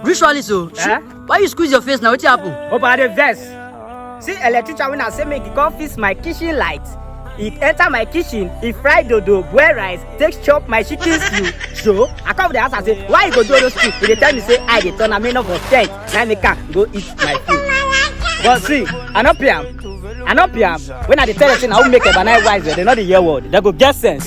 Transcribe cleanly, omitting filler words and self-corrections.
Ritualist, why you squeeze your face now? What happened? Oh, but the verse. See, electrician when I say make it come fix my kitchen light. It enter my kitchen, it fry dodo, boil rice, take chop my chicken stew. So I come to the house and say, why you go do those things? They tell me say I dey turn am enough for tent. Now me can go eat my food. But see, I no pay am. When I dey tell them say I will make a banana wise, they know the year word. They go get sense.